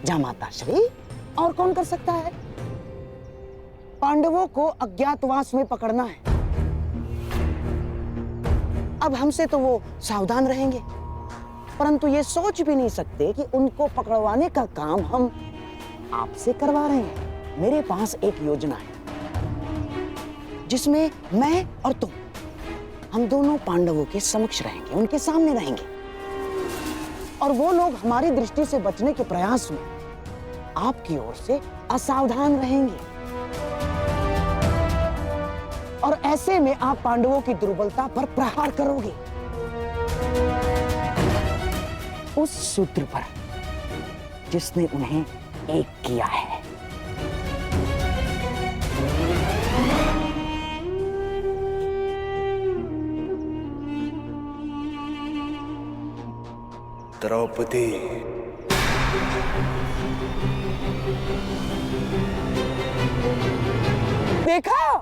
जामाता श्री, और कौन कर सकता है? पांडवों को अज्ञातवास में पकड़ना है। अब हमसे तो वो सावधान रहेंगे, परंतु ये सोच भी नहीं सकते कि उनको पकड़वाने का काम हम आपसे करवा रहे हैं। मेरे पास एक योजना है जिसमें मैं और तुम, हम दोनों पांडवों के समक्ष रहेंगे, उनके सामने रहेंगे, और वो लोग हमारी दृष्टि से बचने के प्रयास में आपकी ओर से असावधान रहेंगे, और ऐसे में आप पांडवों की दुर्बलता पर प्रहार करोगे, उस सूत्र पर जिसने उन्हें एक किया है। द्रौपदी, देखा,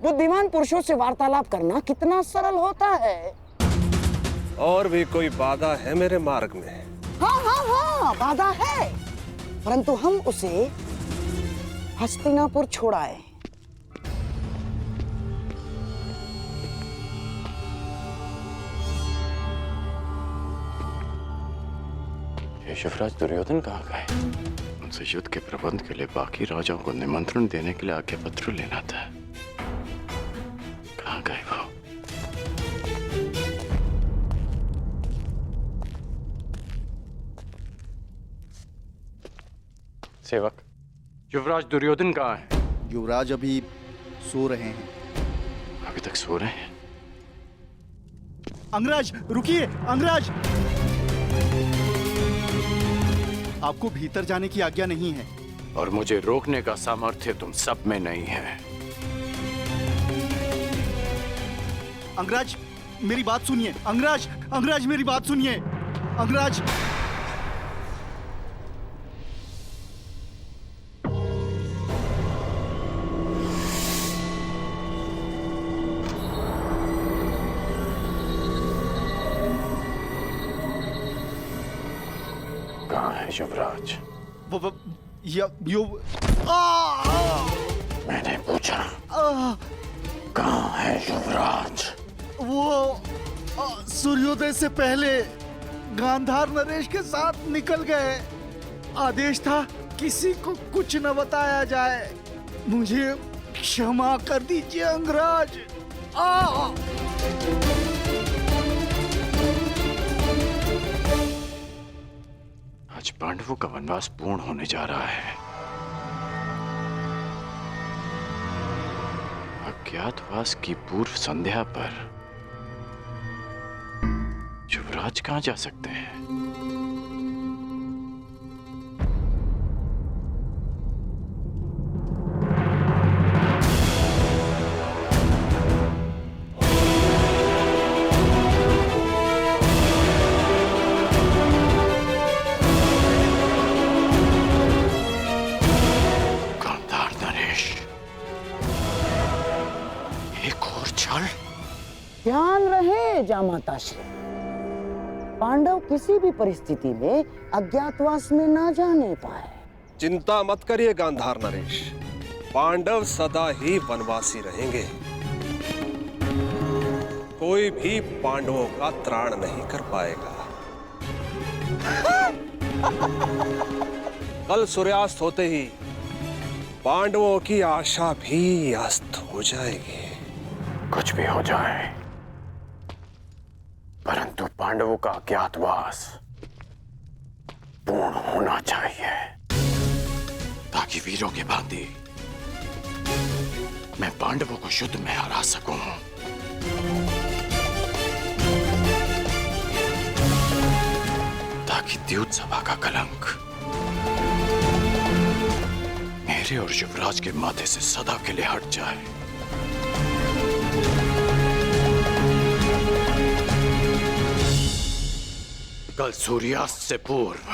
बुद्धिमान पुरुषों से वार्तालाप करना कितना सरल होता है। और भी कोई बाधा है मेरे मार्ग में? हाँ, बाधा है, परंतु हम उसे हस्तिनापुर छोड़ाए। युवराज दुर्योधन कहाँ गए? उनसे युद्ध के प्रबंध के लिए बाकी राजाओं को निमंत्रण देने के लिए आज्ञा पत्र लेना था। कहाँ गए वो? सेवक, युवराज दुर्योधन कहाँ है? युवराज अभी सो रहे हैं। अभी तक सो रहे हैं? अंगराज रुकिए, अंगराज, आपको भीतर जाने की आज्ञा नहीं है। और मुझे रोकने का सामर्थ्य तुम सब में नहीं है। अंगराज मेरी बात सुनिए, अंगराज, अंगराज मेरी बात सुनिए, अंगराज। कहाँ है युवराज? मैंने पूछा कहाँ है युवराज? वो सूर्योदय से पहले गांधार नरेश के साथ निकल गए। आदेश था किसी को कुछ न बताया जाए। मुझे क्षमा कर दीजिए अंगराज। आज पांडवों का वनवास पूर्ण होने जा रहा है। अज्ञातवास की पूर्व संध्या पर युवराज कहाँ जा सकते हैं? गांधार नरेश, एक और छल। ध्यान रहे जामाता श्री, पांडव किसी भी परिस्थिति में अज्ञातवास में ना जाने पाए। चिंता मत करिए गांधार नरेश, पांडव सदा ही वनवासी रहेंगे। कोई भी पांडवों का त्राण नहीं कर पाएगा। कल सूर्यास्त होते ही पांडवों की आशा भी अस्त हो जाएगी। कुछ भी हो जाए, परंतु पांडवों का अज्ञातवास पूर्ण होना चाहिए, ताकि वीरों के भांति मैं पांडवों को युद्ध में हरा सकूं। ताकि द्यूत सभा का कलंक मेरे और युवराज के माथे से सदा के लिए हट जाए। कल सूर्यास्त से पूर्व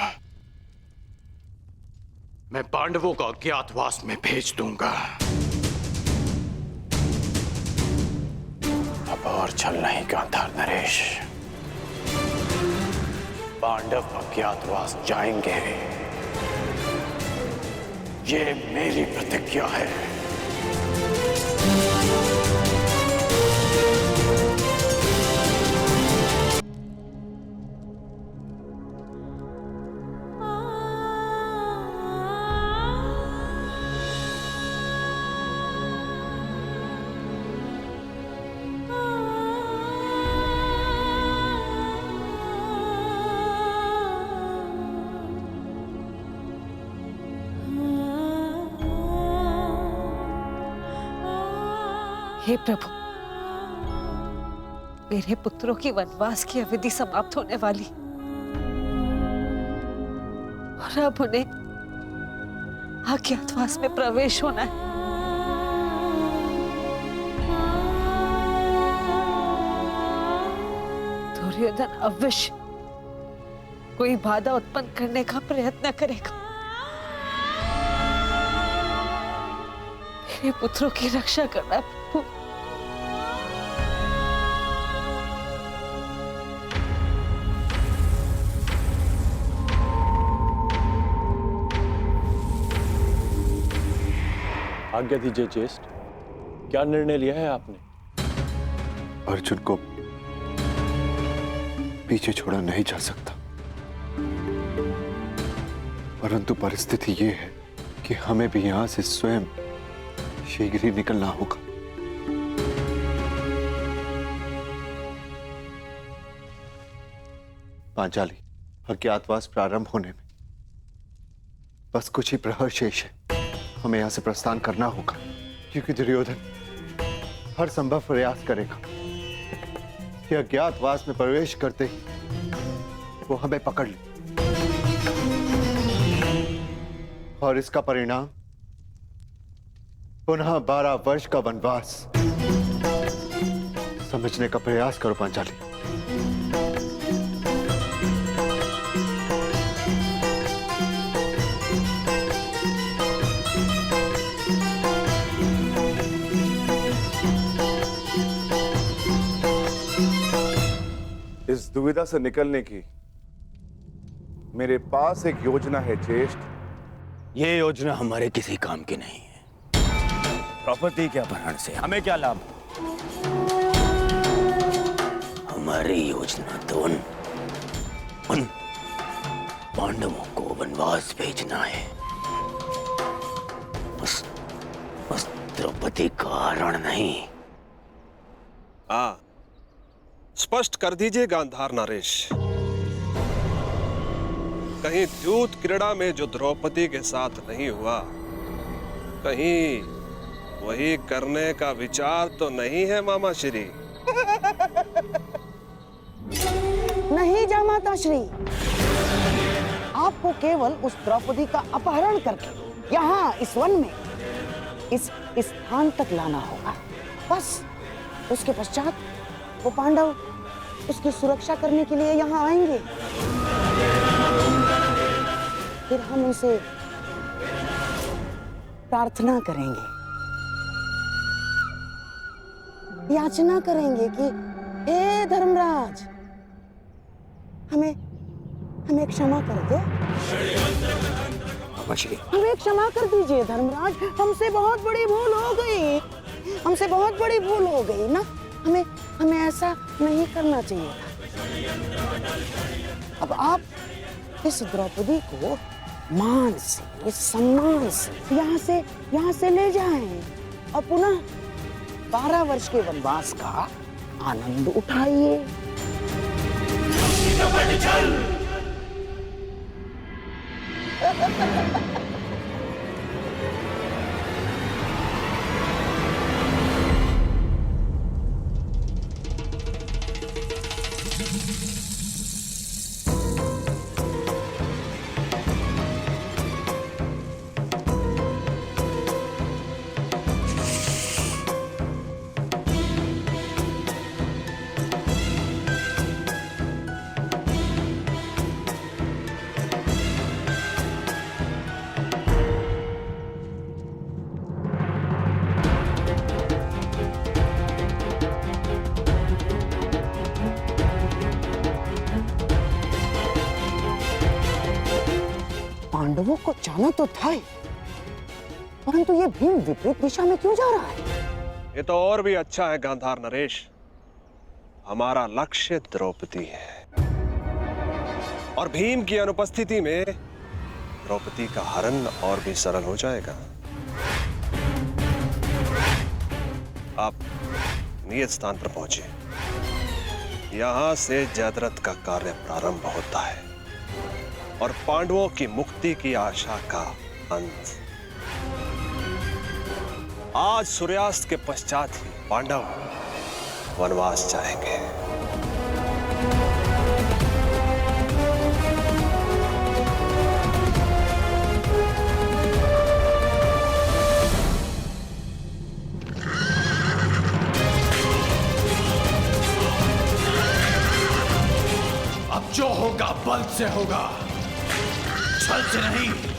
मैं पांडवों को अज्ञातवास में भेज दूंगा। अब और छल नहीं गांधार नरेश, पांडव अज्ञातवास जाएंगे ये मेरी प्रतिज्ञा है। हे प्रभु, मेरे पुत्रों की वनवास की अवधि समाप्त होने वाली और अब उन्हें अज्ञातवास में प्रवेश होना है। दुर्योधन अवश्य कोई बाधा उत्पन्न करने का प्रयत्न करेगा। मेरे पुत्रों की रक्षा करना प्रभु। आज्ञा दीजिए ज्येष्ठ, क्या निर्णय लिया है आपने? अर्जुन को पीछे छोड़ा नहीं जा सकता, परंतु परिस्थिति ये है कि हमें भी यहां से स्वयं शीघ्र ही निकलना होगा। पांचाली, अज्ञातवास प्रारंभ होने में बस कुछ ही प्रहर शेष है। हमें यहां से प्रस्थान करना होगा, क्योंकि दुर्योधन हर संभव प्रयास करेगा कि अज्ञातवास में प्रवेश करते ही वो हमें पकड़ ले, और इसका परिणाम पुनः 12 वर्ष का वनवास। समझने का प्रयास करो पांचाली। इस दुविधा से निकलने की मेरे पास एक योजना है ज्येष्ठ। ये योजना हमारे किसी काम की नहीं है। द्रौपदी के अपहरण से हमें क्या लाभ? हमारी योजना तो उन पांडवों को वनवास भेजना है। उस द्रौपदी का हरण नहीं। स्पष्ट कर दीजिए गांधार नरेश, कहीं द्यूत क्रीड़ा में जो द्रौपदी के साथ नहीं हुआ, कहीं वही करने का विचार तो नहीं है मामा श्री? नहीं जामाता श्री, आपको केवल उस द्रौपदी का अपहरण करके यहाँ इस वन में इस स्थान तक लाना होगा, बस। उसके पश्चात वो पांडव उसकी सुरक्षा करने के लिए यहाँ आएंगे। फिर हम उनसे प्रार्थना करेंगे, याचना करेंगे कि हे धर्मराज, हमें क्षमा कर दो। हमें क्षमा कर दीजिए धर्मराज, हमसे बहुत बड़ी भूल हो गई, हमसे बहुत बड़ी भूल हो गई ना। हमें ऐसा नहीं करना चाहिए था। अब आप इस द्रौपदी को मान से, इस सम्मान से यहाँ से ले जाएं और पुनः 12 वर्ष के वनवास का आनंद उठाइए। पांडवों को जाना तो था ही, परंतु ये भीम विपरीत दिशा में क्यों जा रहा है? ये तो और भी अच्छा है गांधार नरेश। हमारा लक्ष्य द्रौपदी है और भीम की अनुपस्थिति में द्रौपदी का हरण और भी सरल हो जाएगा। आप नियत स्थान पर पहुंचे। यहां से जयद्रथ का कार्य प्रारंभ होता है और पांडवों की मुक्ति की आशा का अंत। आज सूर्यास्त के पश्चात ही पांडव वनवास जाएंगे। अब जो होगा बल से होगा, छल से नहीं।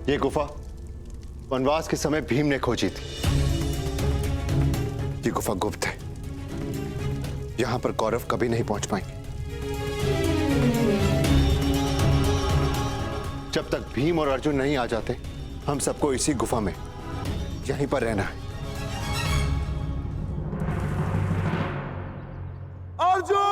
ये गुफा वनवास के समय भीम ने खोजी थी। ये गुफा गुप्त है, यहां पर कौरव कभी नहीं पहुंच पाएंगे। जब तक भीम और अर्जुन नहीं आ जाते, हम सबको इसी गुफा में यहीं पर रहना है। अर्जुन!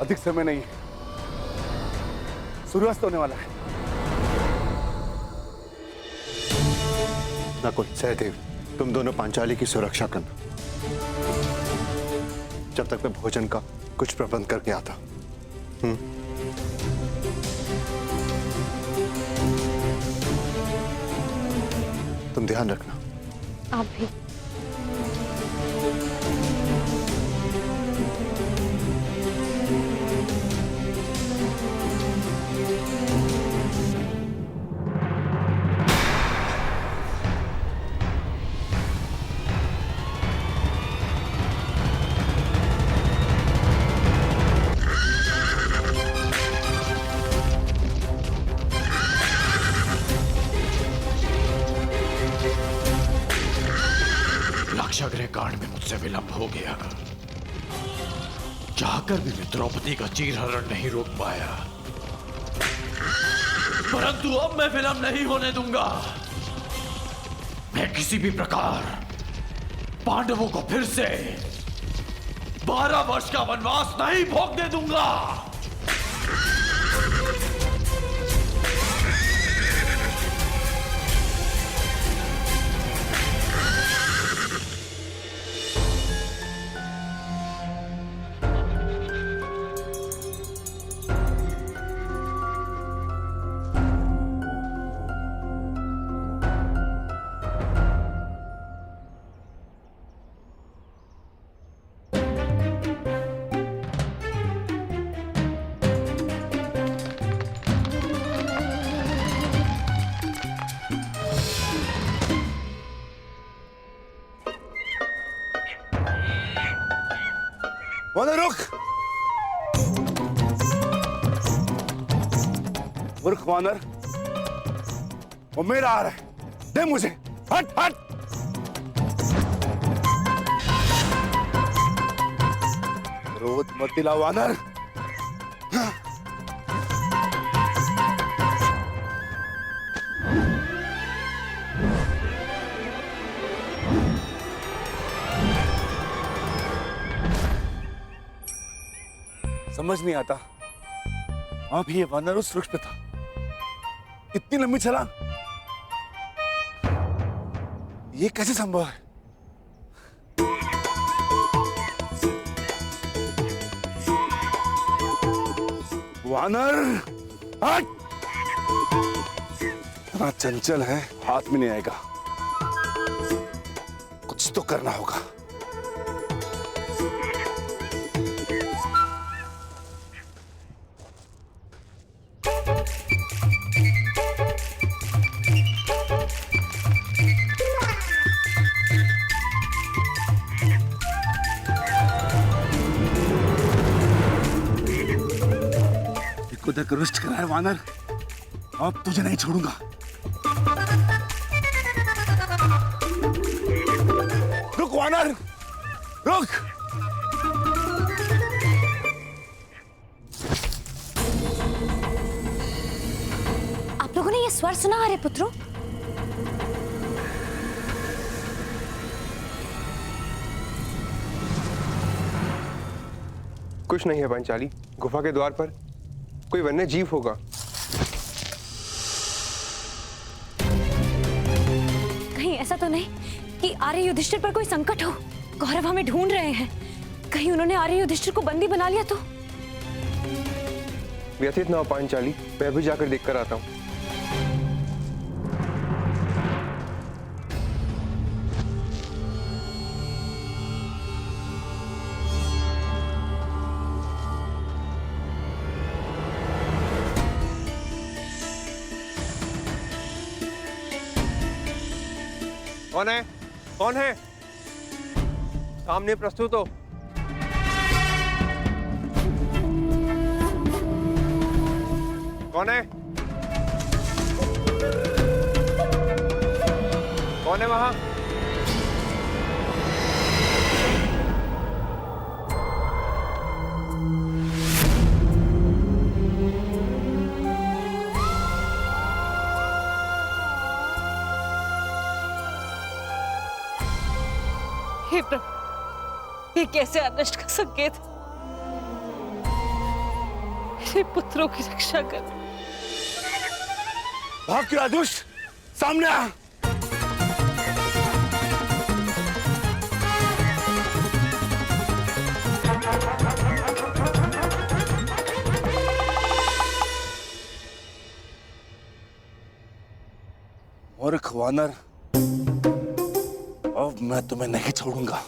अधिक समय नहीं है, सूर्यास्त होने वाला है। नकुल, सहदेव, तुम दोनों पांचाली की सुरक्षा करना, जब तक मैं भोजन का कुछ प्रबंध करके आता। तुम ध्यान रखना। आप भी। लक्षागृह कांड में मुझसे विलंब हो गया। चाहकर भी मैं द्रौपदी का चीरहरण नहीं रोक पाया, परंतु अब मैं विलंब नहीं होने दूंगा। मैं किसी भी प्रकार पांडवों को फिर से 12 वर्ष का वनवास नहीं भोगने दूंगा। वानर रुक! मूर्ख वानर, वो मेरा आ रहा है, दे मुझे। हट हट! क्रोध मत दिला वानर। समझ नहीं आता, अभी ये वानर उस वृक्ष पे था, इतनी लंबी छलांग, ये कैसे संभव है? वानर, हट! इतना चंचल है, हाथ में नहीं आएगा। कुछ तो करना होगा। उधर को रुष्ट करा है वानर, अब तुझे नहीं छोड़ूंगा। रुक वानर, रुक! आप लोगों ने ये स्वर सुना आर्य पुत्रों? कुछ नहीं है पांचाली। गुफा के द्वार पर कोई वन्य जीव होगा। कहीं ऐसा तो नहीं कि आर्य युधिष्ठिर पर कोई संकट हो? कौरव हमें ढूंढ रहे हैं, कहीं उन्होंने आर्य युधिष्ठिर को बंदी बना लिया तो? व्यथित ना हो पांचाली, मैं भी जाकर देखकर आता हूँ। कौन है? कौन है? सामने प्रस्तुत हो। कौन है? कौन है वहां? हे प्रभु, ये कैसे अनिष्ट का संकेत है? मेरे पुत्रों की रक्षा कर। भाग क्यों दुष्ट, सामने आ! मूर्ख वानर, अब मैं तुम्हें नहीं छोड़ूंगा।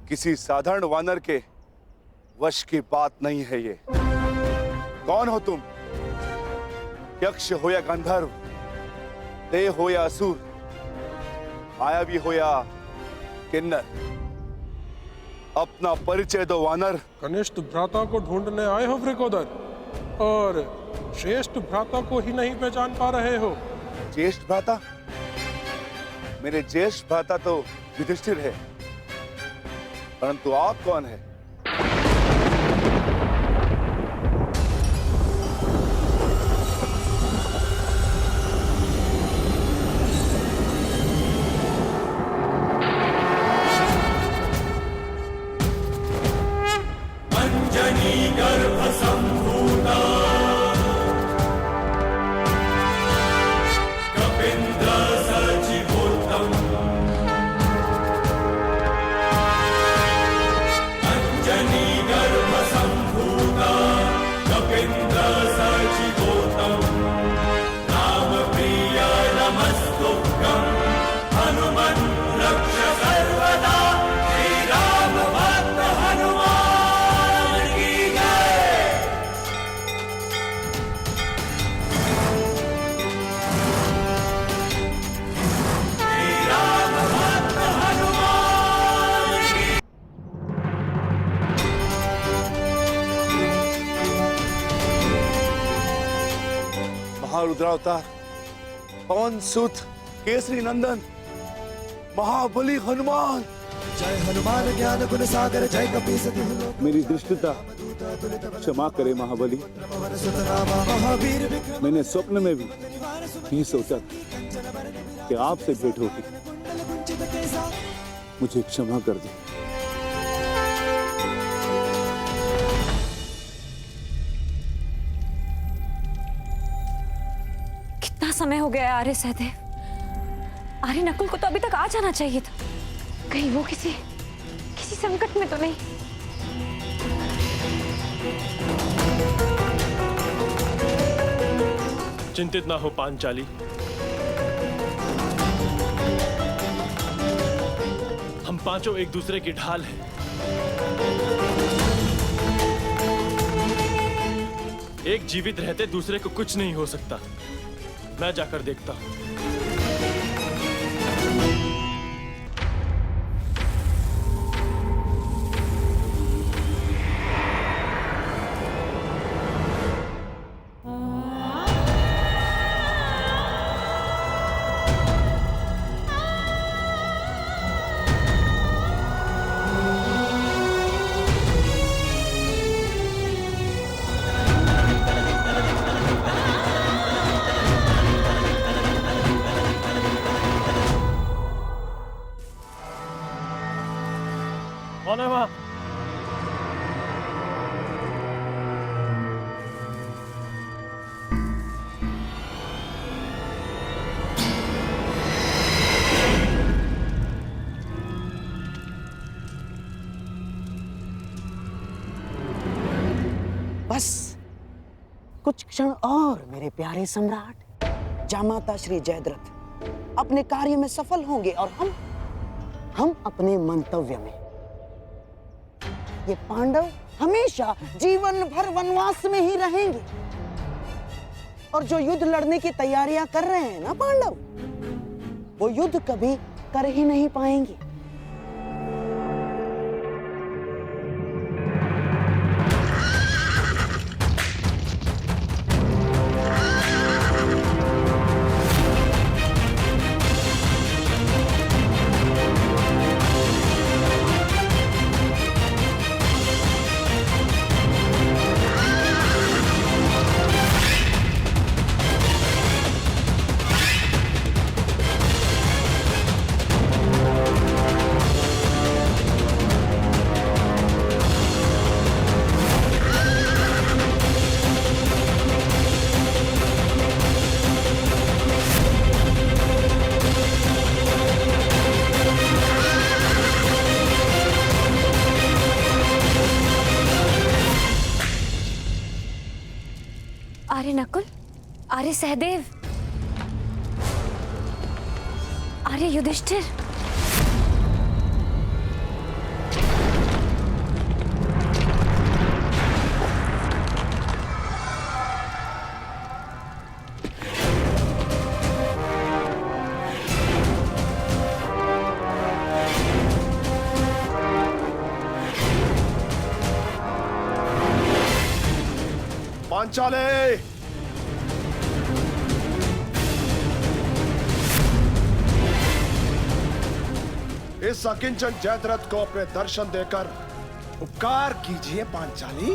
किसी साधारण वानर के वश की बात नहीं है ये। कौन हो तुम? यक्ष हो या गंधर्व, देव हो या असुर, मायावी हो या किन्नर, अपना परिचय दो वानर। कनिष्ठ भ्राता को ढूंढने आए हो वृकोदर, और श्रेष्ठ भ्राता को ही नहीं पहचान पा रहे हो। ज्येष्ठ भ्राता? मेरे ज्येष्ठ भ्राता तो युधिष्ठिर है, परंतु आप कौन है? महारुद्रावतार, पवन सुत, केसरी नंदन, महाबली हनुमान, जय हनुमान ज्ञान गुण सागर जय कपीस तिहु लोक मेरी दृष्टता क्षमा करे महाबली। महावीर विक्रम मैंने स्वप्न में भी नहीं सोचा था कि आपसे भेंट होगी। मुझे क्षमा कर दे। कितना समय हो गया है आर्य सहदेव। आर्य नकुल को तो अभी तक आ जाना चाहिए था। कहीं वो किसी संकट में तो नहीं। चिंतित ना हो पांचाली, हम पांचों एक दूसरे की ढाल हैं। एक जीवित रहते दूसरे को कुछ नहीं हो सकता। मैं जाकर देखता हूं। कौन है वहां? बस कुछ क्षण और मेरे प्यारे सम्राट। जामाता श्री जयद्रथ अपने कार्य में सफल होंगे और हम अपने मंतव्य में। ये पांडव हमेशा जीवन भर वनवास में ही रहेंगे। और जो युद्ध लड़ने की तैयारियां कर रहे हैं ना पांडव, वो युद्ध कभी कर ही नहीं पाएंगे। आर्य नकुल, आर्य सहदेव, आर्य युधिष्ठिर। पांचाले, इस अकिंचन जयद्रथ को अपने दर्शन देकर उपकार कीजिए पांचाली।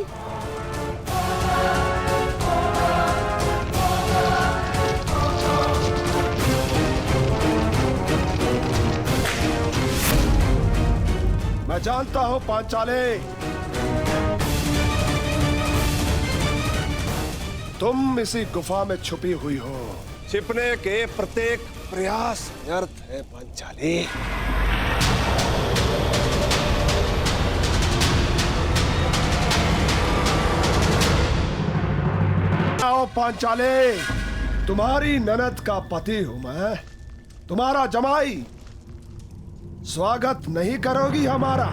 मैं जानता हूं पांचाले, तुम इसी गुफा में छुपी हुई हो। छिपने के प्रत्येक प्रयास व्यर्थ है पांचाली। आओ पांचाले, तुम्हारी ननद का पति हूं मैं, तुम्हारा जमाई। स्वागत नहीं करोगी हमारा?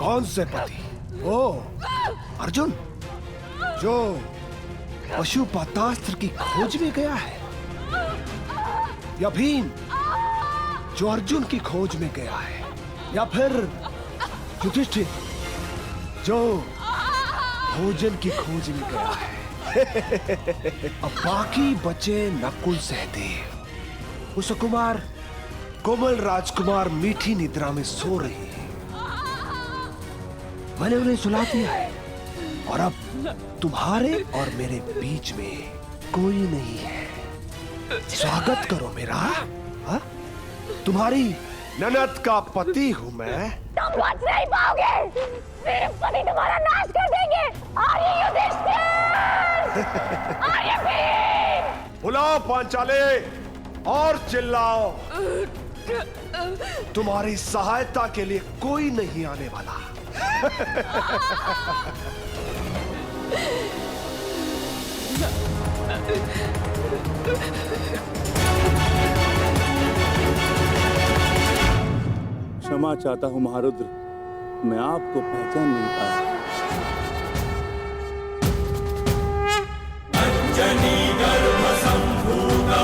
कौन से पति? ओ अर्जुन, जो पशुपतास्त्र की खोज में गया है, या भीम जो अर्जुन की खोज में गया है, या फिर युधिष्ठिर जो भोजन की खोज में गया है। अब बाकी बचे नकुल सहदेव, कुसुकुमार, कोमल राजकुमार मीठी निद्रा में सो रही है। मैंने उन्हें सुला दिया है और अब तुम्हारे और मेरे बीच में कोई नहीं है। स्वागत करो मेरा। हा? तुम्हारी ननद का पति हूं मैं। तुम बच नहीं पाओगे, मेरे पति तुम्हारा नाश कर देंगे। आर्य युधिष्ठिर, आर्य भीम। बुलाओ पांचाले और चिल्लाओ। तुम्हारी सहायता के लिए कोई नहीं आने वाला। क्षमा चाहता हूं महारुद्र, मैं आपको पहचान नहीं पाया। अंजनी गर्भ संभूता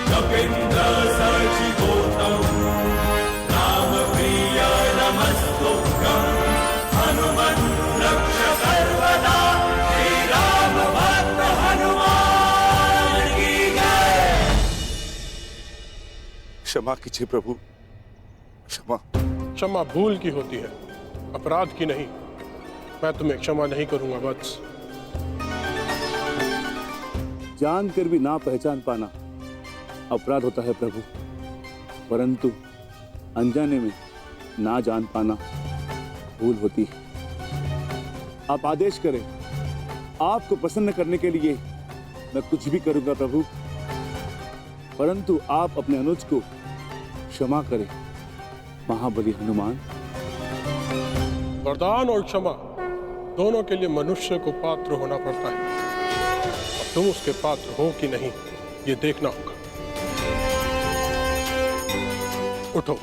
कपिंद्र सचिवोतम राम प्रिय नमस्तुभ्यं हनुमन् रक्ष सर्वदा श्री राम भक्त हनुमान की जय। क्षमा कीजिए प्रभु, क्षमा। क्षमा भूल की होती है, अपराध की नहीं। मैं तुम्हें क्षमा नहीं करूंगा वत्स। जानकर भी ना पहचान पाना अपराध होता है प्रभु, परंतु अनजाने में ना जान पाना भूल होती है। आप आदेश करें, आपको प्रसन्न करने के लिए मैं कुछ भी करूंगा प्रभु, परंतु आप अपने अनुज को क्षमा करें महाबली हनुमान। वरदान और क्षमा दोनों के लिए मनुष्य को पात्र होना पड़ता है। अब तुम उसके पात्र हो कि नहीं, ये देखना होगा। उठो।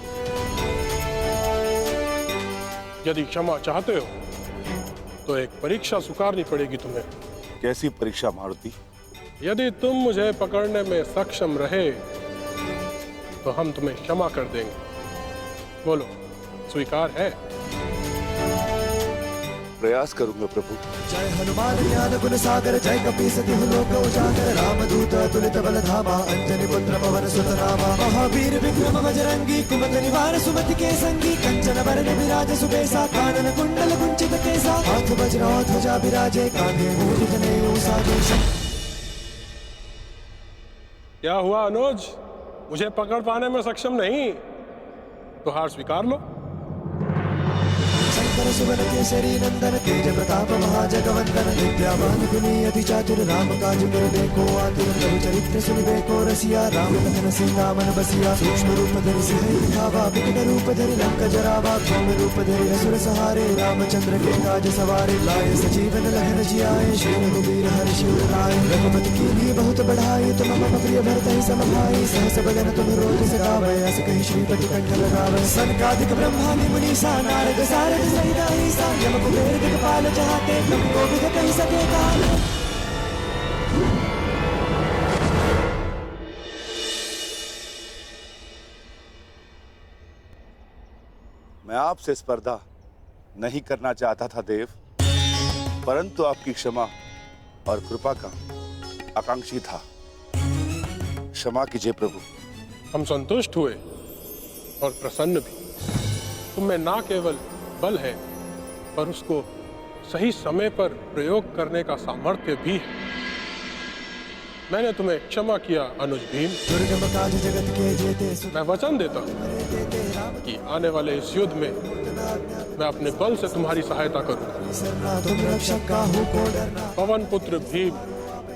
यदि क्षमा चाहते हो तो एक परीक्षा स्वीकारनी पड़ेगी तुम्हें। कैसी परीक्षा मारुति? यदि तुम मुझे पकड़ने में सक्षम रहे तो हम तुम्हें क्षमा कर देंगे। बोलो, स्वीकार है? प्रयास करूंगा प्रभु। जय हनुमान ज्ञान गुण सागर, जय कपीस तिहु लोक उजागर, रामदूत अतुलित बल धामा, अंजनी पुत्र पवन सुत नामा, महावीर विक्रम बजरंगी, कुमंत निवार सुमति के संगी, कंचन वरण विराज सुबेसा, कानन कुंडल कुंचित केसा, हाथ वज्र ध्वजा विराजे, कांधे मूढ़ जनेऊ साजेश। क्या हुआ अनुज, मुझे पकड़ पाने में सक्षम नहीं? तो हार स्वीकार लो। शंकर सुवन केसरी नंदन, तेज प्रताप महाजगवंदन, विद्यावान गुणी अति चातुर, राम काज कर देखो आतुर, प्रभु चरित्र सुनिबे को रसिया, राम लखन सीतामन बसिया, सूक्ष्म रूप धरि सिंह दिखावा, विकट रूप धरि लंक जरावा, भौम रूप धरि असुर सहारे, रामचंद्र के काज सवारे, लाए सजीवन लखन जियाए, श्री रघुवीर हर्षि उर लाए, रघुपति कीन्ही बहुत बढ़ाई, तुम मम प्रिय भरत ही सम भाई, सहस बदन तुम रोज सगावै, अस कहि श्रीपति कंठ लगावै, सनकादिक ब्रह्मादि मुनीसा, नारद सारद सहित अहिसा, यम कुबेर दिक्पाल चाहते, तुम को विद कहि सके काल। मैं आपसे स्पर्धा नहीं करना चाहता था देव, परंतु आपकी क्षमा और कृपा का आकांक्षी था। क्षमा कीजिए प्रभु। हम संतुष्ट हुए और प्रसन्न भी। तुम्हें ना केवल बल है, पर उसको सही समय पर प्रयोग करने का सामर्थ्य भी है। मैंने तुम्हें क्षमा किया अनुज भीम। दुर्गम काज जगत के जेते, मैं वचन देता हूँ कि आने वाले इस युद्ध में मैं अपने बल से तुम्हारी सहायता करूंगा। तुम रक्षक काहू को डरना, पवन पुत्र भीम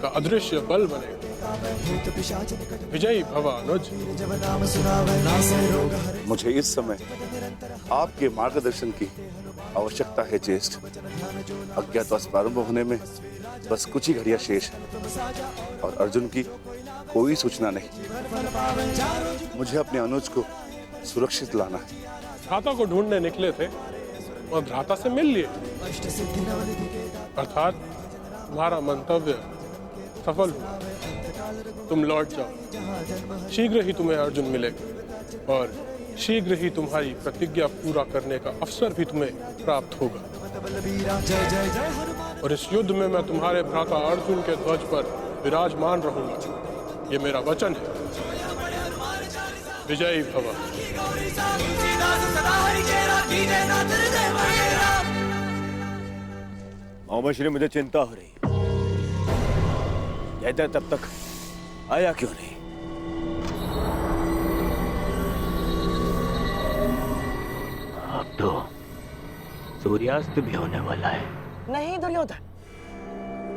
का अदृश्य बल बनेगा। विजयी भव अनुज। मुझे इस समय आपके मार्गदर्शन की आवश्यकता है ज्येष्ठ। अज्ञातवास प्रारंभ होने में बस कुछ ही घड़ियां शेष है और अर्जुन की कोई सूचना नहीं। मुझे अपने अनुज को सुरक्षित लाना है। भ्राता को ढूंढने निकले थे, और भ्राता से मिल लिए। अर्थात तुम्हारा मंतव्य सफल हुआ। तुम लौट जाओ। शीघ्र ही तुम्हें अर्जुन मिलेगा और शीघ्र ही तुम्हारी प्रतिज्ञा पूरा करने का अवसर भी तुम्हें प्राप्त होगा। और इस युद्ध में मैं तुम्हारे भ्राता अर्जुन के ध्वज पर विराजमान रहूंगा। ये मेरा वचन है। विजयी भव। मोहम्मद श्री, मुझे चिंता हो रही। जयद्रथ तब तक आया क्यों नहीं? अब तो सूर्यास्त भी होने वाला है। नहीं दुर्योधन,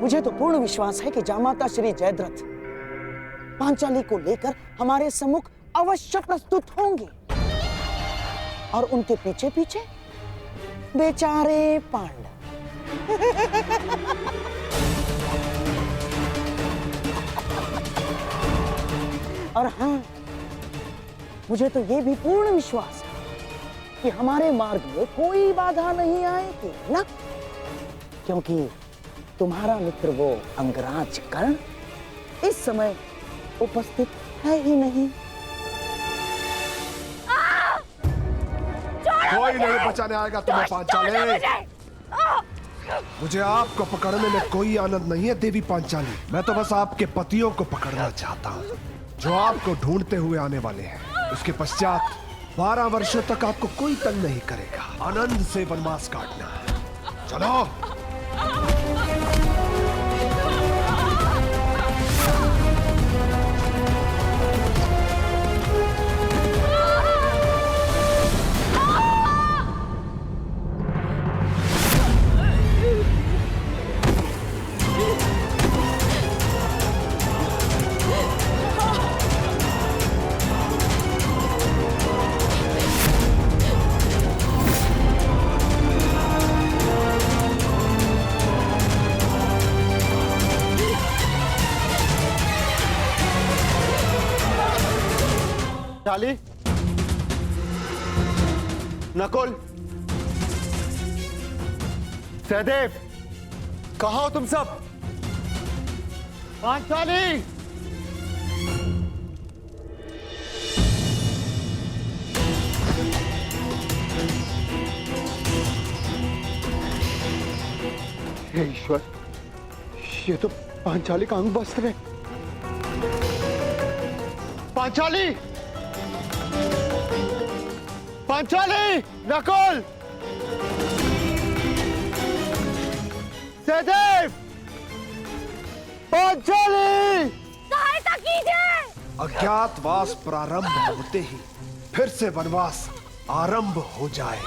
मुझे तो पूर्ण विश्वास है कि जामाता श्री जयद्रथ पांचाली को लेकर हमारे सम्मुख अवश्य प्रस्तुत होंगे। और उनके पीछे पीछे बेचारे पांडव। और हाँ, मुझे तो ये भी पूर्ण विश्वास है कि हमारे मार्ग में कोई बाधा नहीं आएगी ना, क्योंकि तुम्हारा मित्र वो अंगराज कर्ण इस समय उपस्थित है ही नहीं। कोई नहीं बचाने आएगा तुम्हें पांचाली। मुझे आपको पकड़ने में कोई आनंद नहीं है देवी पांचाली। मैं तो बस आपके पतियों को पकड़ना चाहता हूँ जो आपको ढूंढते हुए आने वाले हैं। उसके पश्चात 12 वर्षों तक आपको कोई तंग नहीं करेगा। आनंद से वनवास काटना। चलो। पांचाली, नकुल, सहदेव, कहाँ हो तुम सब? पांचाली! हे ईश्वर, ये तो पांचाली का अंग वस्त्र है। पांचाली! पांचाली! नकुल! सहदेव! पांचाली! सहायता कीजिए! अज्ञातवास प्रारंभ होते ही फिर से वनवास आरंभ हो जाए।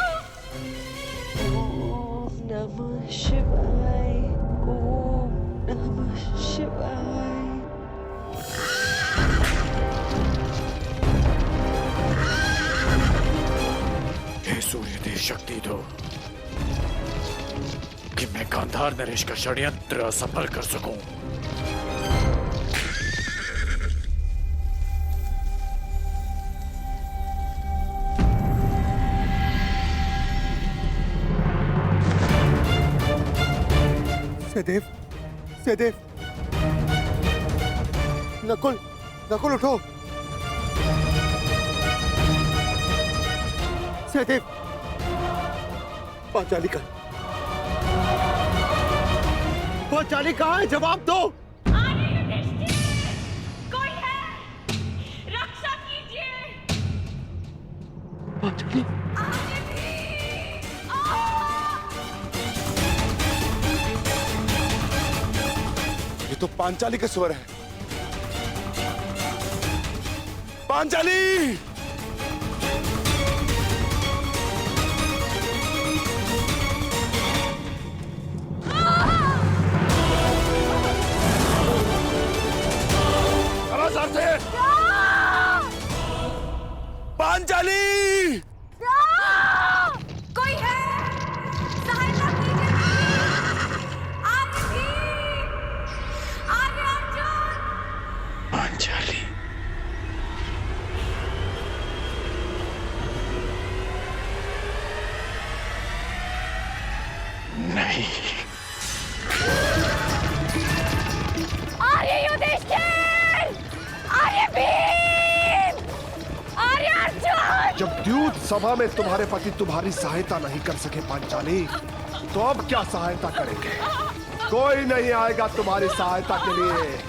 ओम नमः शिवाय। ओम नमः शिवाय। सूर्य देव शक्ति दो कि मैं गांधार नरेश का षड्यंत्र असफल कर सकूं। सहदेव, सहदेव, नकुल, नकुल उठो। सहदेव, पांचाली का, पांचाली कहाँ है? जवाब दो। कोई है? रक्षा कीजिए। पांचाली, ये तो पांचाली के स्वर है। पांचाली! पांचाली! कोई है? सहायता कीजिए। आर्य अर्जुन! पांचाली, नहीं। आर्य युधिष्ठिर, आर्य भीम, आर्य अर्जुन। जब द्यूत सभा में तुम्हारे पति तुम्हारी सहायता नहीं कर सके पांचाली, तो अब क्या सहायता करेंगे? कोई नहीं आएगा तुम्हारी सहायता के लिए।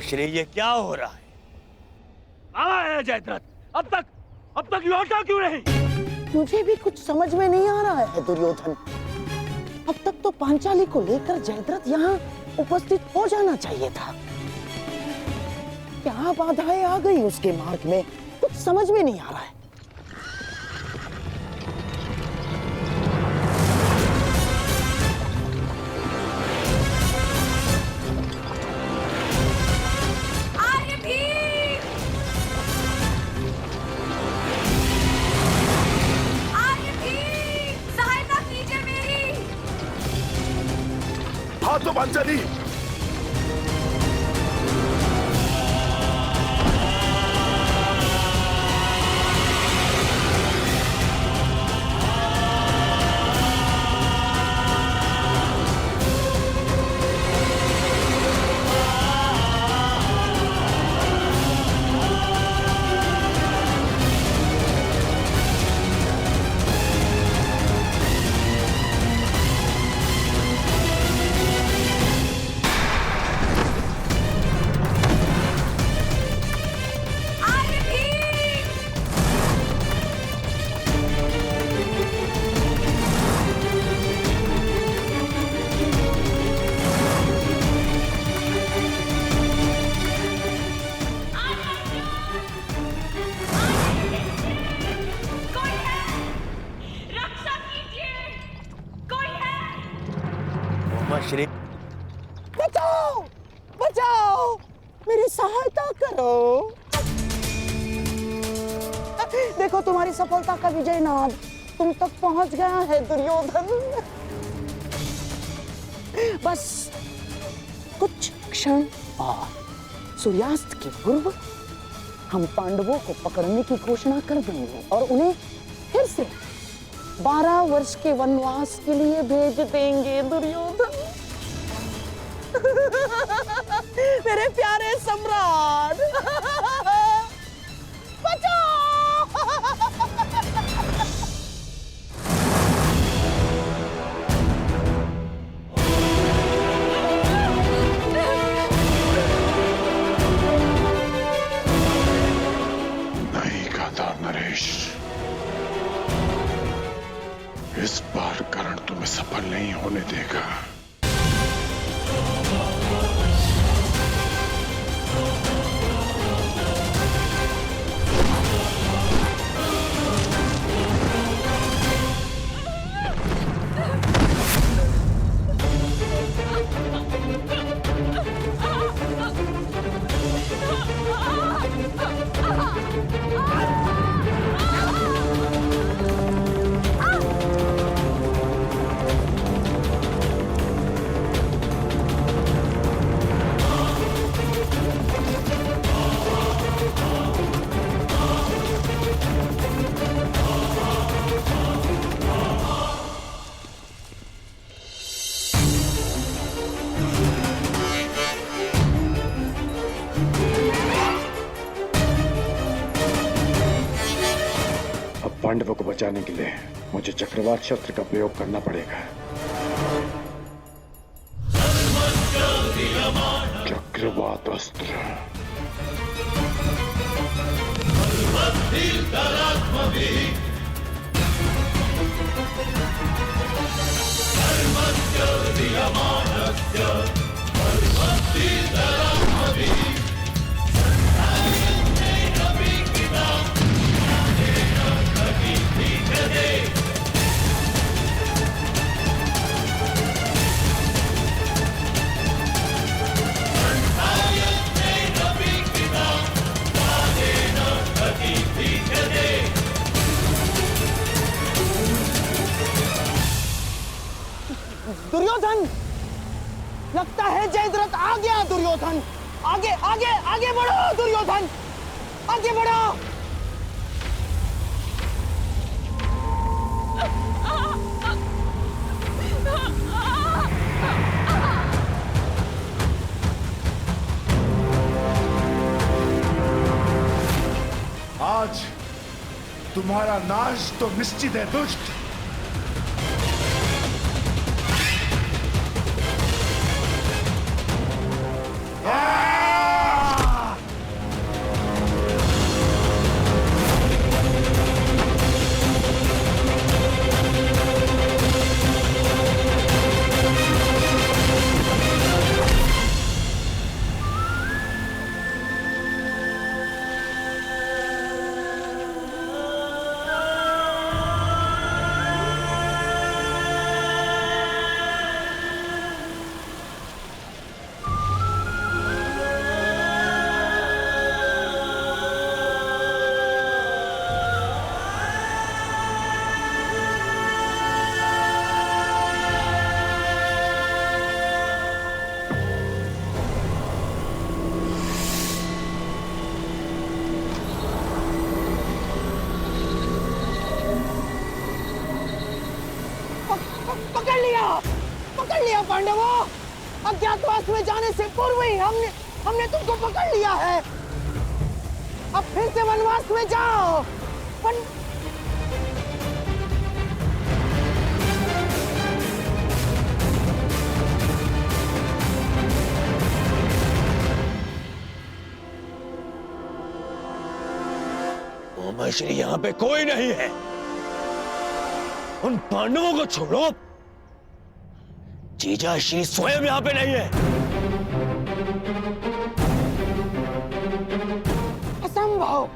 श्री ये क्या हो रहा है? कहाँ है जयद्रथ? अब तक लौटा क्यों नहीं? मुझे भी कुछ समझ में नहीं आ रहा है दुर्योधन। अब तक तो पांचाली को लेकर जयद्रथ यहाँ उपस्थित हो जाना चाहिए था। क्या बाधाएं आ गई उसके मार्ग में, कुछ समझ में नहीं आ रहा है। हाँ तो पांचाली, श्री बचाओ, बचाओ, मेरी सहायता करो। देखो तुम्हारी सफलता का विजय नाद तुम तक पहुंच गया है दुर्योधन। बस कुछ क्षण और सूर्यास्त के पूर्व हम पांडवों को पकड़ने की घोषणा कर देंगे और उन्हें फिर से 12 वर्ष के वनवास के लिए भेज देंगे दुर्योधन। मेरे प्यारे सम्राट, बचाओ। नहीं गांधार नरेश, इस बार कर्ण तुम्हें सफल नहीं होने देगा। पांडवों को बचाने के लिए मुझे चक्रवात शस्त्र का प्रयोग करना पड़ेगा। चक्रवात अस्त्र। दुर्योधन, लगता है जयद्रथ आ गया। दुर्योधन आगे आगे आगे बढ़ो, दुर्योधन आगे बढ़ो। आज तुम्हारा नाश तो निश्चित है दुष्ट। पकड़ लिया पांडवों। अज्ञातवास में जाने से पूर्व ही हमने तुमको पकड़ लिया है। अब फिर से वनवास में जाओ। मोमा श्री यहाँ पे कोई नहीं है। उन पांडवों को छोड़ो। जीजा श्री स्वयं यहाँ पे नहीं है। असंभव,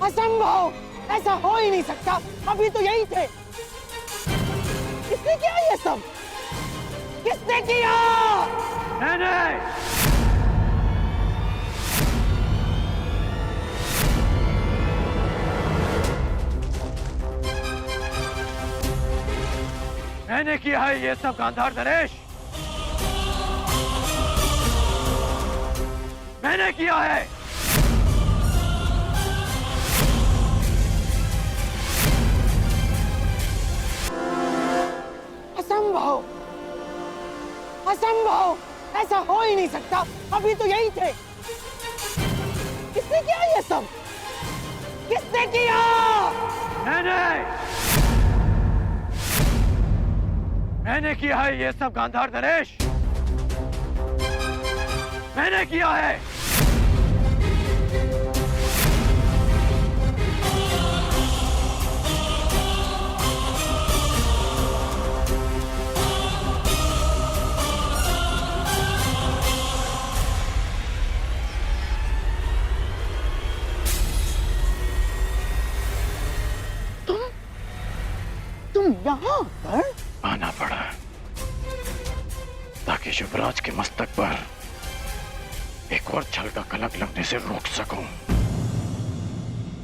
असंभव, ऐसा हो ही नहीं सकता। अभी तो यही थे। किसने किया ये सब? किसने किया? नहीं। मैंने किया है ये सब गांधार नरेश। मैंने किया है। असंभव, असंभव, ऐसा हो ही नहीं सकता। अभी तो यही थे। किसने किया ये सब? किसने किया? मैंने किया है ये सब गांधार नरेश। मैंने किया है। तुम यहाँ पर? आना पड़ा ताकि युवराज के मस्तक पर एक और छल का कलंक लगने से रोक सकूं।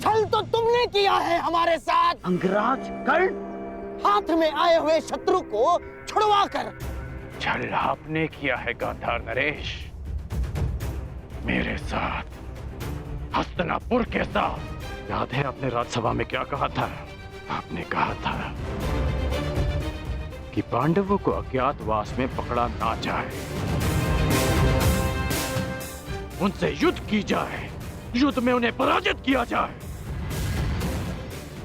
छल तो तुमने किया है हमारे साथ। अंगराज कर्ण, हाथ में आए हुए शत्रु को छुड़वा कर। छल आपने किया है गांधार नरेश, मेरे साथ, हस्तिनापुर के साथ। याद है आपने राज्यसभा में क्या कहा था? आपने कहा था कि पांडवों को अज्ञातवास में पकड़ा ना जाए, उनसे युद्ध की जाए, युद्ध में उन्हें पराजित किया जाए।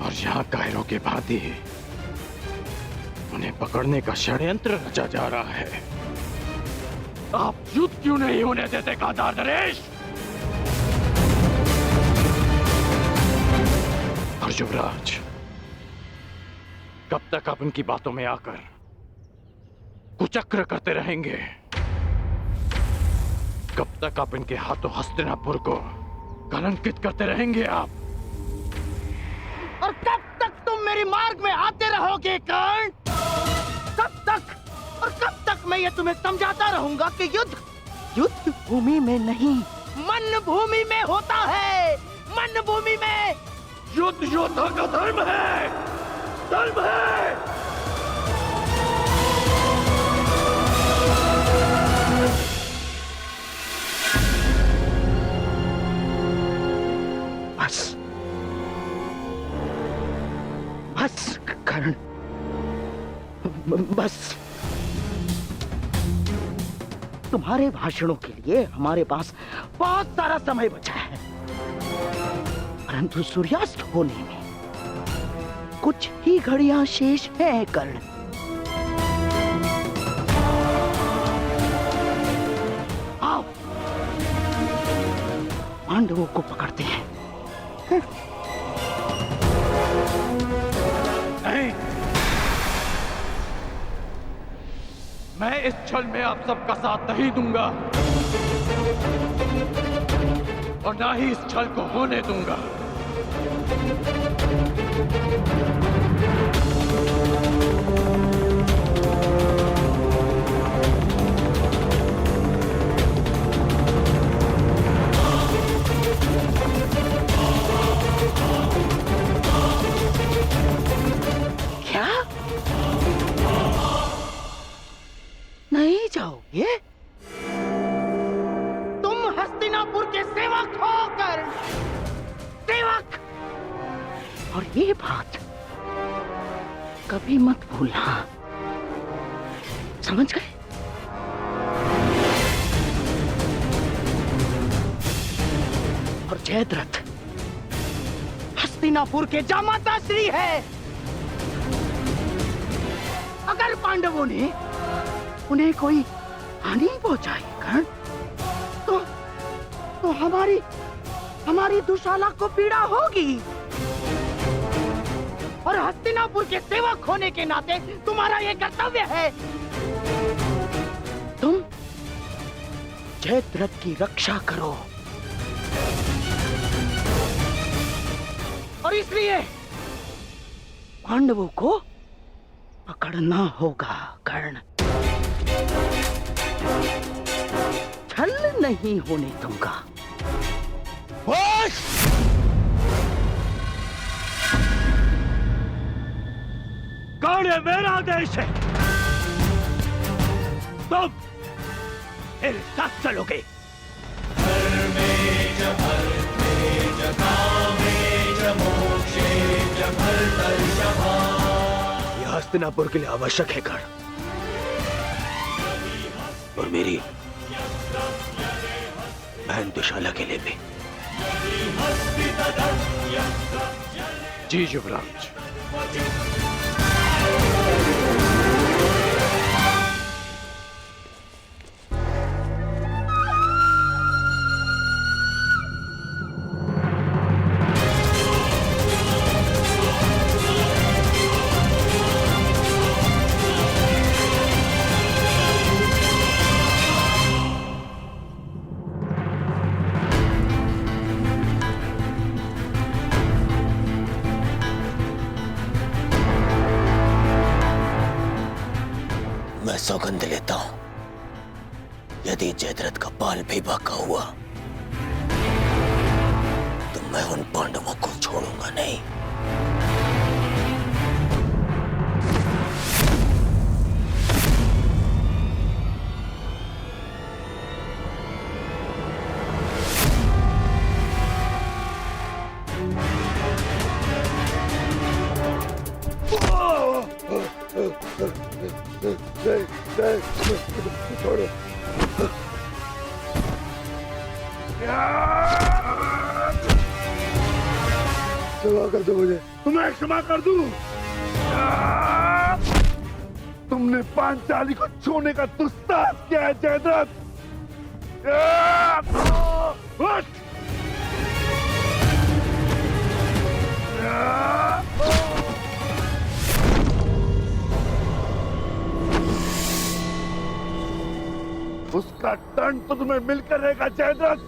और यहाँ कायरों के भांति उन्हें पकड़ने का षड्यंत्र रचा जा रहा है। आप युद्ध क्यों नहीं होने देते गांधार नरेश? और युवराज, कब तक आप उनकी बातों में आकर कुचक्र करते रहेंगे? कब तक आप इनके हाथों हस्तिनापुर को कलंकित करते रहेंगे आप? और कब तक तुम मेरे मार्ग में आते रहोगे कर्ण? कब तक? और कब तक मैं ये तुम्हें समझाता रहूंगा कि युद्ध भूमि में नहीं, मन भूमि में होता है। मन भूमि में युद्ध योद्धा का धर्म है, धर्म है। बस तुम्हारे भाषणों के लिए हमारे पास बहुत सारा समय बचा है, परंतु सूर्यास्त होने में कुछ ही घड़ियां शेष हैं कर्ण। आओ पांडवों को पकड़ते हैं। नहीं, मैं इस छल में आप सबका साथ नहीं दूंगा और ना ही इस छल को होने दूंगा। क्या नहीं जाओगे? तुम हस्तिनापुर के सेवक हो कर्ण, सेवक। और ये बात कभी मत भूलना, समझ गए? और जयद्रथ हस्तिनापुर के जामाता श्री है। अगर पांडवों ने उन्हें कोई हानि पहुंचाई कर्ण, तो हमारी दुशाला को पीड़ा होगी। और हस्तिनापुर के सेवक होने के नाते तुम्हारा यह कर्तव्य है। तुम जयद्रथ की रक्षा करो। और इसलिए पांडवों को पकड़ना होगा कर्ण। छल नहीं होने दूंगा। कौन है? मेरा आदेश है। तुम मेरे साथ चलोगे। यह हस्तिनापुर के लिए आवश्यक है कर्ण, और मेरी बहन दुशाला के लिए भी। जी युवराज। मैं सौगंध लेता हूं, यदि जयद्रथ का बाल भी बाका हुआ तो मैं उन पांडवों को छोड़ूंगा नहीं। छोड़ो। क्षमा कर दो मुझे, तुम्हें क्षमा कर दूं। तुमने पांचाली को छूने का दुस्साहस किया है जयद्रथ। उसका दंड तो तुम्हें मिलकर रहेगा जयद्रथ।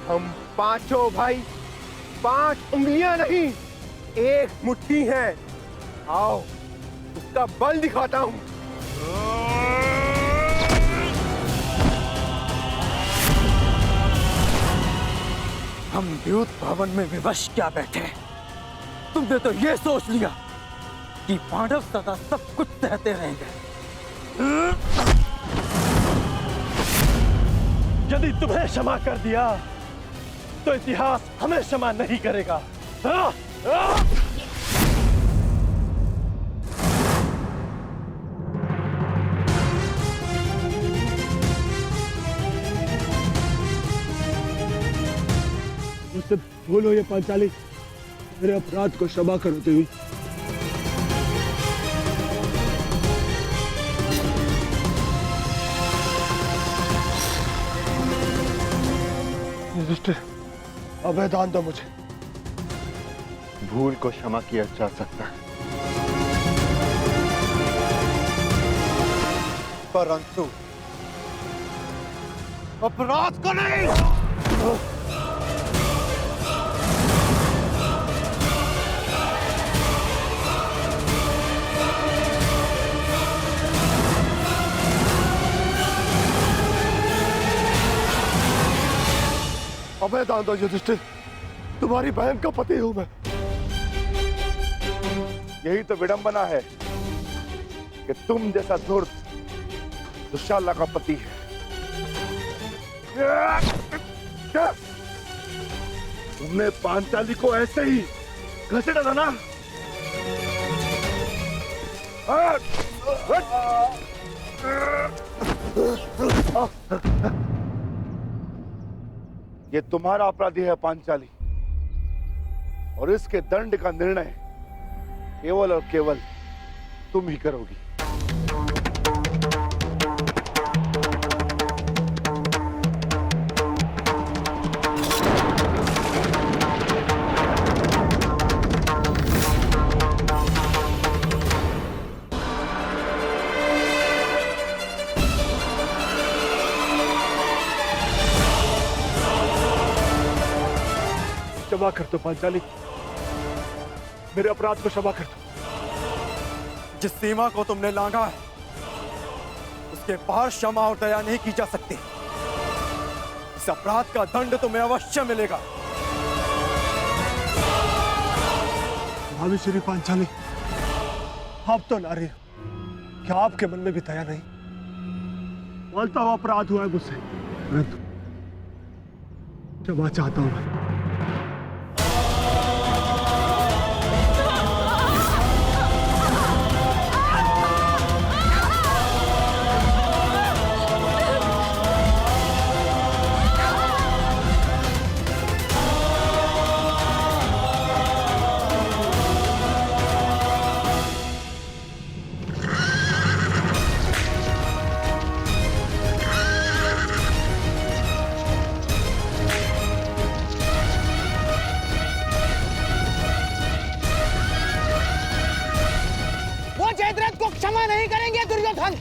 हम पांचों भाई 5 उंगलियां नहीं, एक मुट्ठी हैं। आओ उसका बल दिखाता हूं। हम द्यूत भवन में विवश क्या बैठे, तुमने तो ये सोच लिया कि पांडव सदा सब कुछ सहते रहेंगे। यदि तुम्हें क्षमा कर दिया तो इतिहास हमें क्षमा नहीं करेगा। मुझसे भूल हुई है पांचाली, मेरे अपराध को क्षमा करो देवी। युधिष्ठिर, अभय दान दो मुझे। भूल को क्षमा किया जा सकता है, परंतु अपराध को नहीं। अभय दान दो युधिष्ठिर, तुम्हारी बहन का पति हूं मैं। यही तो विडंबना है कि तुम जैसा धूर्त दुशाला का पति है। तुमने पांचाली को ऐसे ही घसीटा था ना? ये तुम्हारा अपराधी है पांचाली, और इसके दंड का निर्णय केवल और केवल तुम ही करोगी। क्षमा कर दो पांचाली, मेरे अपराध को क्षमा कर दो। जिस सीमा को तुमने लांघा है उसके पार क्षमा और दया नहीं की जा सकती। इस अपराध का दंड तुम्हें अवश्य मिलेगा। भाभी श्री पांचाली, आप तो नारी हो, क्या आपके मन में भी दया नहीं? मानता हुआ अपराध हुआ है मुझसे, परंतु क्षमा चाहता हूं मैं। क्षमा नहीं करेंगे दुर्योधन।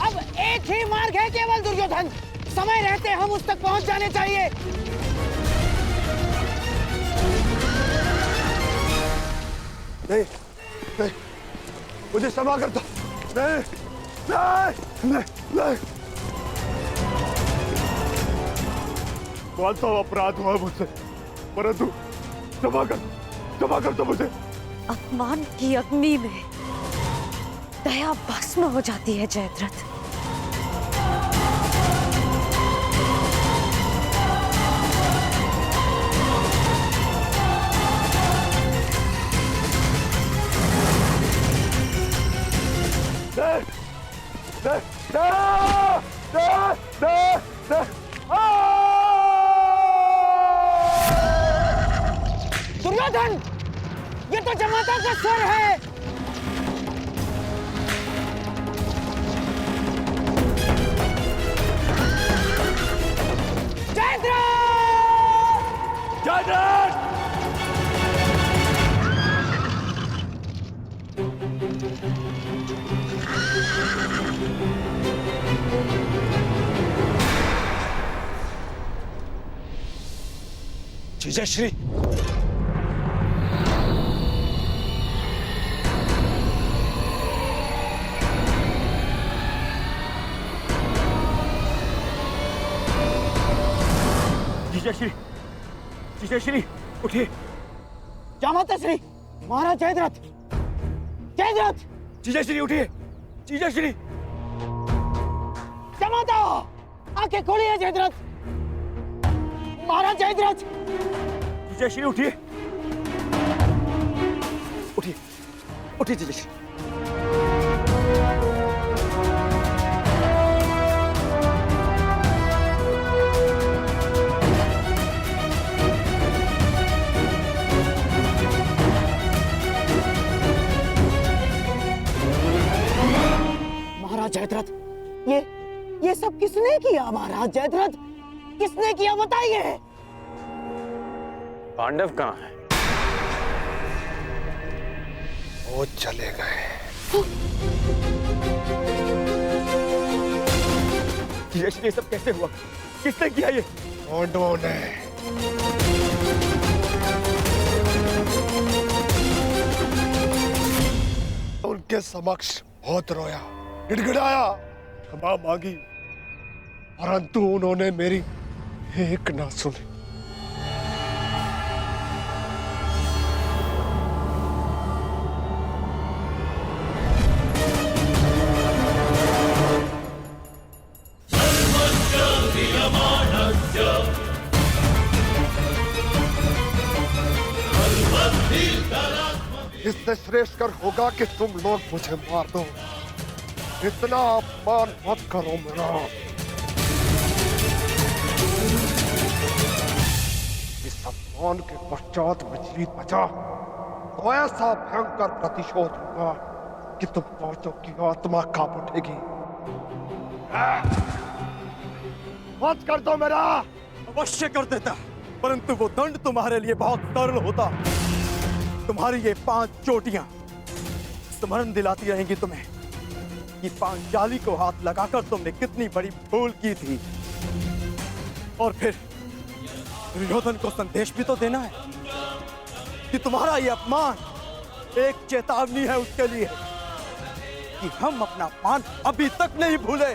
अब एक ही मार्ग है केवल दुर्योधन, समय रहते हम उस तक पहुंच जाने चाहिए। नहीं, नहीं, मुझे क्षमा कर दो। नहीं, नहीं, नहीं, नहीं। मानता हूं अपराध हुआ मुझसे, परंतु क्षमा कर दो मुझे। अपमान की अग्नि में दया भस्म हो जाती है जयद्रथ। दुर्योधन, ये तो जमाता का स्वर है। जीजाश्री, जीजाश्री, जीजाश्री उठिए। जामाता श्री, महाराज जयद्रथ, जयद्रथ। जीजाश्री उठिए, जीजाश्री। जामाता, आंखें खोलिए जयद्रथ। महाराज जयद्रथ। जयश्री उठिए, उठिए, उठिए जयश्री। महाराज जयद्रथ, ये सब किसने किया? महाराज जयद्रथ, किसने किया बताइए। पांडव कहाँ है? वो चले गए। ये सब कैसे हुआ? किसने किया ये? पांडवों ने। उनके समक्ष बहुत रोया, गिड़गिड़ाया, क्षमा मांगी, परंतु उन्होंने मेरी एक ना सुनी। इससे श्रेष्ठकर होगा कि तुम लोग मुझे मार दो। इतना अपमान मत करो मेरा। इस अपमान के पश्चात मैं जीत बचा तो ऐसा भयंकर प्रतिशोध होगा कि तुम पांचों की आत्मा कांप उठेगी। मत कर दो मेरा। अवश्य कर देता, परंतु वो दंड तुम्हारे लिए बहुत सरल होता। तुम्हारी ये 5 चोटियां स्मरण दिलाती रहेंगी तुम्हें कि पांचाली को हाथ लगाकर तुमने कितनी बड़ी भूल की थी। और फिर दुर्योधन को संदेश भी तो देना है कि तुम्हारा ये अपमान एक चेतावनी है उसके लिए कि हम अपना अपमान अभी तक नहीं भूले।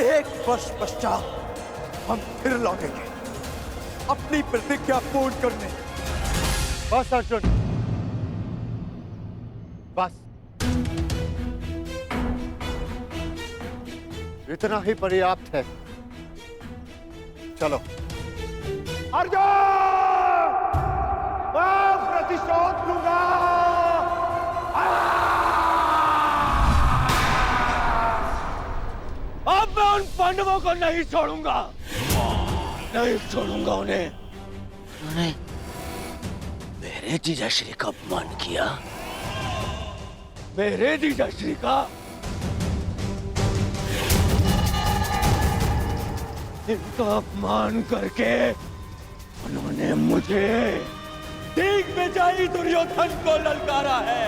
1 वर्ष पश्चात हम फिर लौटेंगे अपनी प्रतिज्ञा पूर्ण करने। बस अर्जुन, बस इतना ही पर्याप्त है। चलो। अर्जुन, मैं प्रतिशोध लूंगा। अब मैं उन पांडवों को नहीं छोड़ूंगा, नहीं छोड़ूंगा उन्हें। उन्होंने मेरे जीजाश्री का अपमान किया। मेरे जीजाश्री का? इनका अपमान करके उन्होंने मुझे दिग्विजयी दुर्योधन को ललकारा है।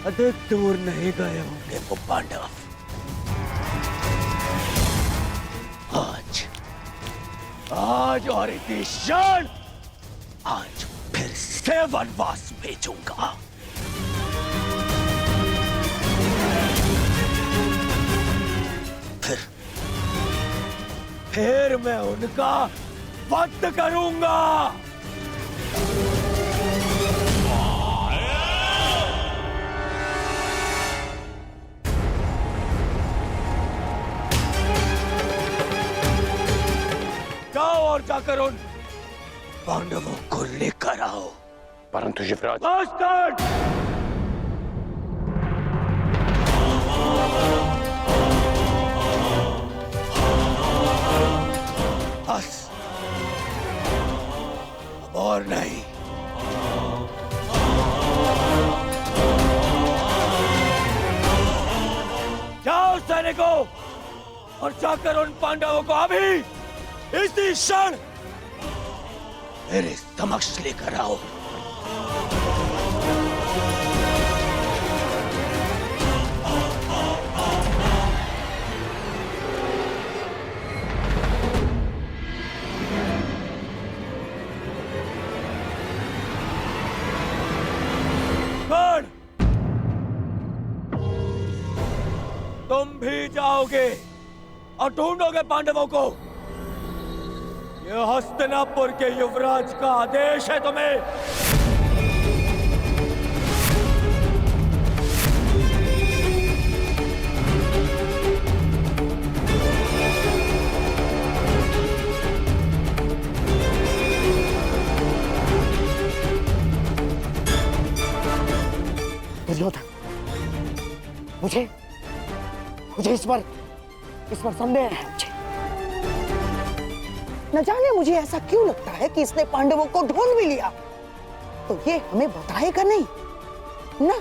अधिक दूर नहीं गए होंगे वो पांडव। आज और इसी क्षण आज फिर से वनवास भेजूंगा। फिर मैं उनका वध करूंगा। जाओ और जाकर उन पांडवों को लेकर आओ। परंतु युवराज। बस अब और नहीं। जाओ सैनिकों और जाकर उन पांडवों को अभी इसी क्षण मेरे समक्ष लेकर आओ। तुम भी जाओगे और ढूंढोगे पांडवों को। यह हस्तिनापुर के युवराज का आदेश है तुम्हें। दुर्योधन, मुझे इस पर संदेह है। मुझे न जाने मुझे ऐसा क्यों लगता है कि इसने पांडवों को ढूंढ भी लिया तो ये हमें बताएगा नहीं ना।